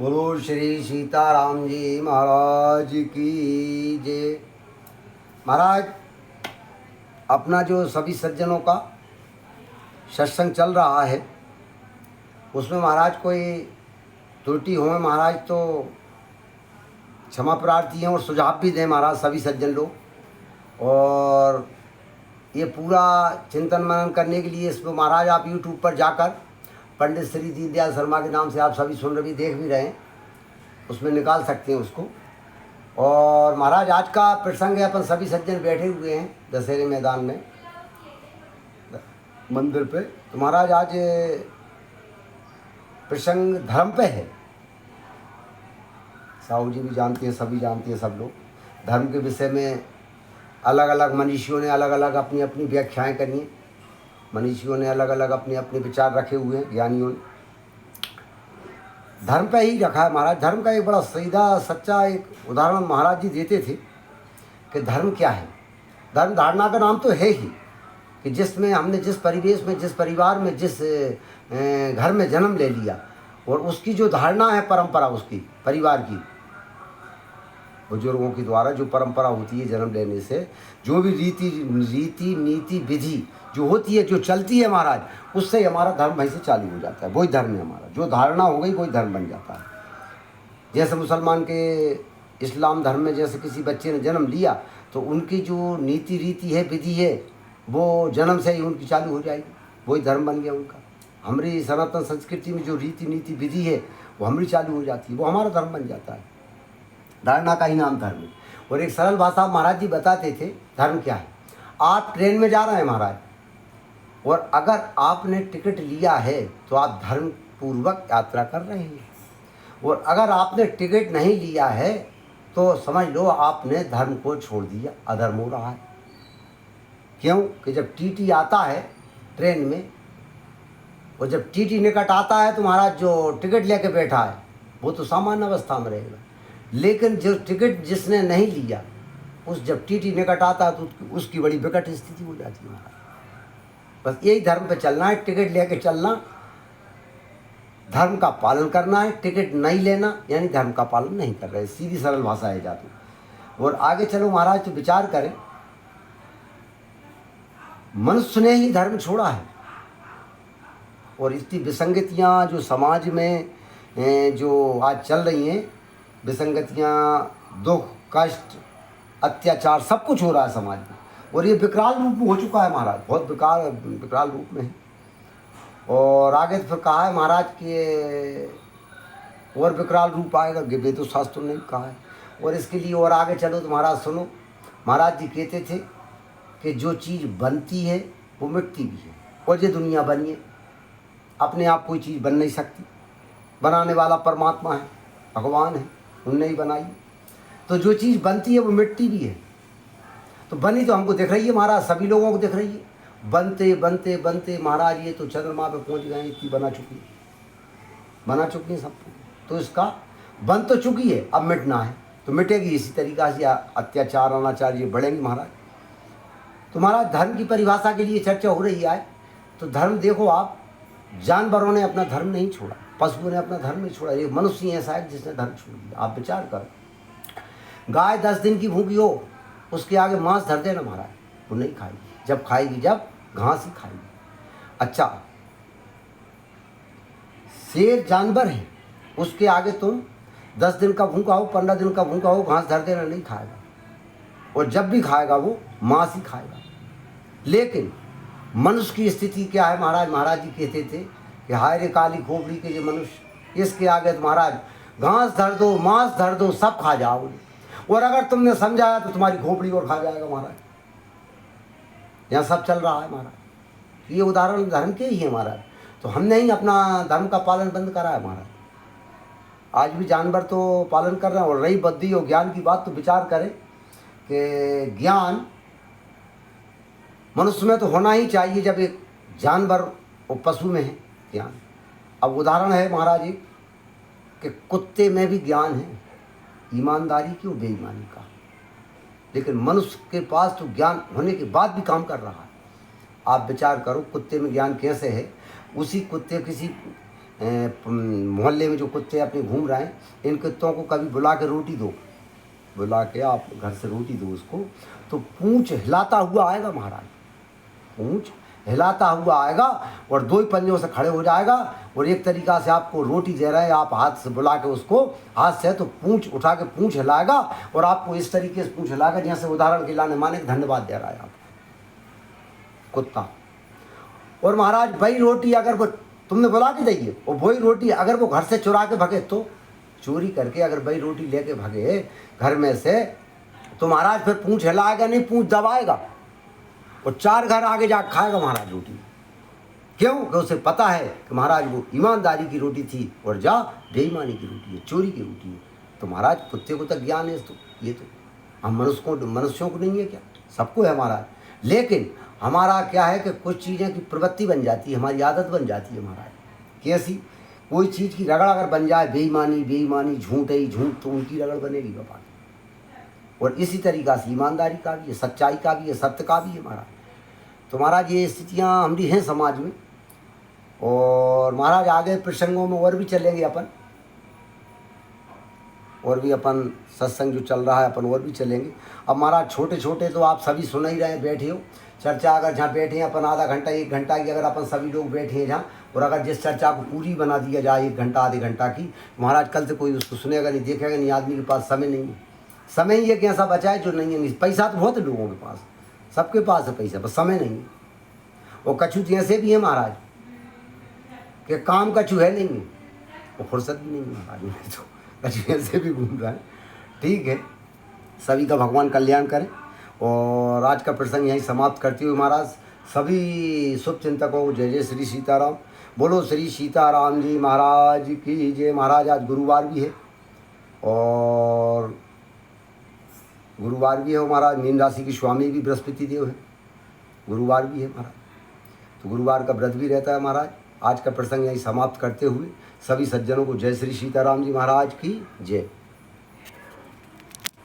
बोलो श्री सीताराम जी महाराज की जय। महाराज, अपना जो सभी सज्जनों का सत्संग चल रहा है उसमें महाराज कोई त्रुटि हो महाराज तो क्षमा प्रार्थी हैं और सुझाव भी दें महाराज सभी सज्जन लोग। और ये पूरा चिंतन मनन करने के लिए इसको महाराज आप यूट्यूब पर जाकर पंडित श्री दीनदयाल शर्मा के नाम से आप सभी सुन रहे देख भी रहे हैं, उसमें निकाल सकते हैं उसको। और महाराज आज का प्रसंग है, अपन सभी सज्जन बैठे हुए हैं दशहरे मैदान में मंदिर पे। तो महाराज आज प्रसंग धर्म पे है। साहू जी भी जानते हैं, सभी जानते हैं, सब लोग धर्म के विषय में अलग अलग मनीषियों ने अलग अलग अपनी अपनी व्याख्याएं करी हैं। मनीषियों ने अलग अलग अपने अपने विचार रखे हुए हैं, ज्ञानियों ने धर्म पे ही रखा है। महाराज धर्म का एक बड़ा सीधा सच्चा एक उदाहरण महाराज जी देते थे कि धर्म क्या है। धर्म धारणा का नाम तो है ही कि जिसमें हमने जिस परिवेश में, जिस परिवार में, जिस घर में जन्म ले लिया और उसकी जो धारणा है, परंपरा उसकी परिवार की, बुजुर्गों के द्वारा जो परंपरा होती है जन्म लेने से, जो भी रीति नीति विधि जो होती है, जो चलती है महाराज, उससे हमारा धर्म वहीं से चालू हो जाता है। वही धर्म है हमारा। जो धारणा हो गई वही धर्म बन जाता है। जैसे मुसलमान के इस्लाम धर्म में जैसे किसी बच्चे ने जन्म लिया तो उनकी जो नीति रीति है, विधि है, वो जन्म से ही उनकी चालू हो जाएगी। वही धर्म बन गया उनका। हमारी सनातन संस्कृति में जो रीति नीति विधि है वो हमारी चालू हो जाती है, वो हमारा धर्म बन जाता है। धारणा का ही नाम धर्म है। और एक सरल भाषा महाराज जी बताते थे धर्म क्या है। आप ट्रेन में जा रहे हैं महाराज, और अगर आपने टिकट लिया है तो आप धर्म पूर्वक यात्रा कर रहे हैं। और अगर आपने टिकट नहीं लिया है तो समझ लो आपने धर्म को छोड़ दिया, अधर्म हो रहा है। क्यों कि जब टीटी आता है ट्रेन में, और जब टीटी निकट आता है तो महाराज जो टिकट लेके बैठा है वो तो सामान्य अवस्था में रहेगा, लेकिन जो टिकट जिसने नहीं लिया उस जब टीटी निकट आता है तो उसकी बड़ी विकट स्थिति हो जाती है महाराज। बस यही धर्म पे चलना है, टिकट लेके चलना, धर्म का पालन करना है। टिकट नहीं लेना यानी धर्म का पालन नहीं कर रहे। सीधी सरल भाषा है जाती। और आगे चलो महाराज तो विचार करें, मनुष्य ने ही धर्म छोड़ा है। और इतनी विसंगतियाँ जो समाज में जो आज चल रही हैं, विसंगतियाँ, दुख, कष्ट, अत्याचार, सब कुछ हो रहा है समाज में। और ये विकराल रूप में हो चुका है महाराज, बहुत विकराल रूप में है। और आगे तो फिर कहा है महाराज कि और विकराल रूप आएगा, वेदों शास्त्रों ने कहा है। और इसके लिए और आगे चलो तो महाराज सुनो, महाराज जी कहते थे कि जो चीज़ बनती है वो मिटती भी है। और ये दुनिया बनी है, अपने आप कोई चीज़ बन नहीं सकती। बनाने वाला परमात्मा है, भगवान है, उनने ही बनाई। तो जो चीज़ बनती है वो मिटती भी है। तो बनी तो हमको दिख रही है महाराज, सभी लोगों को दिख रही है। बनते बनते बनते महाराज ये तो चंद्रमा पे पहुंच गए, इतनी बना चुकी है सब। तो इसका बन तो चुकी है, अब मिटना है तो मिटेगी। इसी तरीक़ा से अत्याचार अनाचार ये बढ़ेंगे महाराज। तो महाराज धर्म की परिभाषा के लिए चर्चा हो रही है। तो धर्म देखो आप, जानवरों ने अपना धर्म नहीं छोड़ा, पशुओं ने अपना धर्म नहीं छोड़ा, एक मनुष्य ही ऐसा है जिसने धर्म छोड़ दिया। आप विचार करो, गाय 10 दिन की भूखी हो, उसके आगे मांस धर देना महाराज, वो नहीं खाएगी। जब खाएगी जब घास ही खाएगी। अच्छा, शेर जानवर है, उसके आगे तुम 10 दिन का भूखा हो, 15 दिन का भूखा हो, घास धर देना, नहीं खाएगा। और जब भी खाएगा वो मांस ही खाएगा। लेकिन मनुष्य की स्थिति क्या है महाराज? महाराज जी कहते थे कि हाय रे काली खोपड़ी के जो मनुष्य, इसके आगे तो महाराज घास धर दो, मांस धर दो, सब खा जाओगे। और अगर तुमने समझाया तो तुम्हारी खोपड़ी और खा जाएगा महाराज। यहाँ सब चल रहा है महाराज। ये उदाहरण धर्म के ही है महाराज। तो हमने ही अपना धर्म का पालन बंद करा है महाराज। आज भी जानवर तो पालन कर रहे हैं। और रही बुद्धि और ज्ञान की बात, तो विचार करें कि ज्ञान मनुष्य में तो होना ही चाहिए जब एक जानवर और पशु में है ज्ञान। अब उदाहरण है महाराज जी कि कुत्ते में भी ज्ञान है, ईमानदारी की और बेईमानी का। लेकिन मनुष्य के पास तो ज्ञान होने के बाद भी काम कर रहा है। आप विचार करो, कुत्ते में ज्ञान कैसे है? उसी कुत्ते किसी मोहल्ले में जो कुत्ते अपने घूम रहे हैं, इन कुत्तों को कभी बुला के रोटी दो, बुला के आप घर से रोटी दो उसको, तो पूंछ हिलाता हुआ आएगा महाराज, पूंछ हिलाता हुआ आएगा और दो ही पंजों से खड़े हो जाएगा और एक तरीका से आपको रोटी दे रहे हैं, आप हाथ से बुला के उसको हाथ से तो पूंछ उठा के पूंछ हिलाएगा और आपको इस तरीके से पूंछ हिलाएगा जैसे उदाहरण के लाने माने धन्यवाद दे रहा है आपको कुत्ता। और महाराज वही रोटी अगर वो तुमने बुला के दी और वही रोटी अगर वो घर से चुरा के भगे, तो चोरी करके अगर वही रोटी लेके भगे घर में से, तो महाराज फिर पूंछ हिलाएगा नहीं, पूंछ दबाएगा और 4 घर आगे जा खाएगा महाराज रोटी। क्यों? कि उसे पता है कि महाराज वो ईमानदारी की रोटी थी और जा बेईमानी की रोटी है, चोरी की रोटी है। तो महाराज कुत्ते को तो ज्ञान है, तो ये तो हम मनुष्यों को नहीं है क्या? सबको है महाराज। लेकिन हमारा क्या है कि कुछ चीज़ें की प्रवृत्ति बन जाती है, हमारी आदत बन जाती है महाराज। कैसी? कोई चीज़ की रगड़ अगर बन जाए, बेईमानी झूठ है, झूठ तो उनकी रगड़ बनेगी बाबा। और इसी तरीक़ा से ईमानदारी का भी है, सच्चाई का भी है, सत्य का भी है महाराज। तो महाराज ये स्थितियाँ हमारी हैं समाज में। और महाराज आगे प्रसंगों में और भी चलेंगे अपन, और भी अपन सत्संग जो चल रहा है अपन और भी चलेंगे। अब महाराज छोटे छोटे तो आप सभी सुन ही रहे हैं, बैठे हो। चर्चा अगर जहाँ बैठे हैं अपन आधा घंटा 1 घंटा की, अगर अपन सभी लोग बैठे हैं जहाँ, और अगर जिस चर्चा को पूरी बना दिया जाए 1 घंटा आधे घंटा की, महाराज कल से कोई उसको सुनेगा नहीं, देखेगा नहीं। आदमी के पास समय नहीं है। समय ही एक ऐसा बचा है जो नहीं है। पैसा तो बहुत है लोगों के पास, सबके पास है पैसा, बस समय नहीं है। और कछु ऐसे भी है महाराज कि काम कछु है नहीं है और फुर्सत भी नहीं है महाराज में, तो कछु ऐसे भी घूम रहा है। ठीक है, सभी का भगवान कल्याण करें। और आज का प्रसंग यहीं समाप्त करते हुए महाराज सभी शुभ चिंतकों को जय जय श्री सीताराम। बोलो श्री सीताराम जी महाराज की जय। महाराज आज गुरुवार भी है, और गुरुवार भी है महाराज। मीन राशि की स्वामी भी बृहस्पति देव है, गुरुवार भी है महाराज, तो गुरुवार का व्रत भी रहता है महाराज। आज का प्रसंग यहीं समाप्त करते हुए सभी सज्जनों को जय श्री सीताराम जी महाराज की जय।